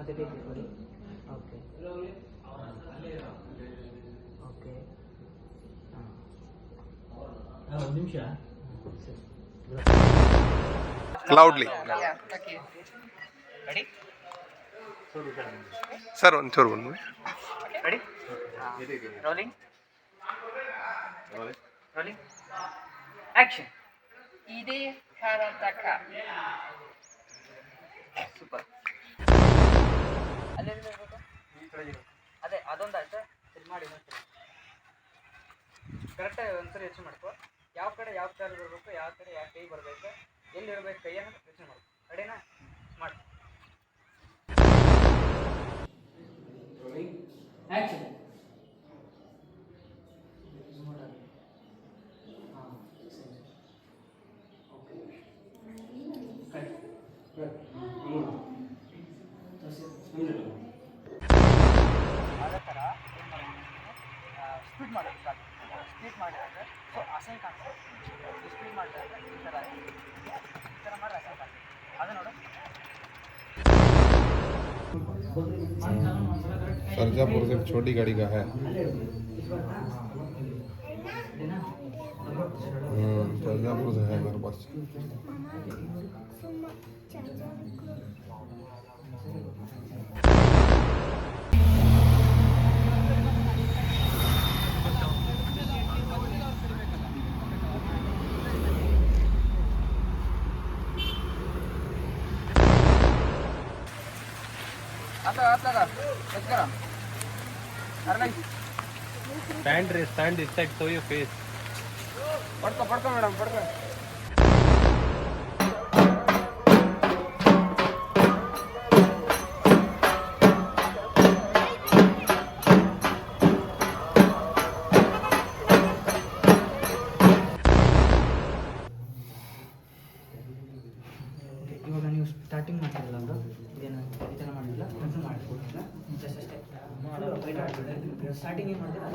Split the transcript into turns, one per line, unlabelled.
ತೆಗಿಯೋಕ್ಕೆ ಕೊಡಿ. Okay okay ಹಾಂ ಒಂದು ನಿಮಿಷ
ಲೌಡ್ಲಿ
ರೆಡಿ
ಸರ್ ಒಂಚೂರು ಬಂದು
ರೆಡಿ ರೋಲಿಂಗ್ ರೋಲಿಂಗ್ ಆ್ಯಕ್ಷನ್. ಇದೇ ಕರ್ನಾಟಕ ಸೂಪರ್. ಅಲ್ಲೇ ಅದೇ ಅದೊಂದು ಆಯ್ತು ಇದು ಮಾಡಿ ಕರೆಕ್ಟಾಗಿ ಒಂದ್ಸರಿ ಯೋಚನೆ ಮಾಡ್ಕೊ. ಯಾವ ಕಡೆ ಯಾವ ಕಾಲು ಬರಬೇಕು, ಯಾವ ಕಡೆ ಯಾವ ಕೈ ಬರಬೇಕು, ಎಲ್ಲಿರ್ಬೇಕು ಕೈಯನ್ನು ಯೋಚನೆ ಮಾಡ್ಕೊ. ರೆಡಿನಾ? ಮಾಡಿ ಆ್ಯಕ್ಷನ್. ಅದೇ ಥರ ಏನು ಮಾಡೋದು, ಸ್ಪೀಡ್ ಮಾಡೋದು ಸಾಕು. ಸ್ಪೀಡ್ ಮಾಡಿದ್ರೆ ಸೊ ಅಸಹ್ಯ ಕಾಣಿಸ್ತದೆ. ಸ್ಪೀಡ್ ಮಾಡಿದ್ರೆ ಈ ಥರ ಮಾಡಿದ್ರೆ ಅಸಹ್ಯ ಕಾಣಿಸ್ತದೆ. ಅದು ನೋಡು.
सरजापुर से छोटी गाड़ी का है। सरजापुर से है मेरे पास।
Stand this side, show your face.
पड़को मैडम पड़को. ಇವಾಗ ನೀವು ಸ್ಟಾರ್ಟಿಂಗ್ ಮಾಡ್ತಿರಲ್ಲ ಅವರು ಇದೇನು ಈ ಥರ ಮಾಡಿಲ್ಲ ಕನ್ಫರ್ಮ್ ಮಾಡಿಕೊಡ್ತಿಲ್ಲ ಜಸ್ಟ್ ಅಷ್ಟೇ ಸ್ಟಾರ್ಟಿಂಗ್ ಏನು ಮಾಡ್ತೀರಾ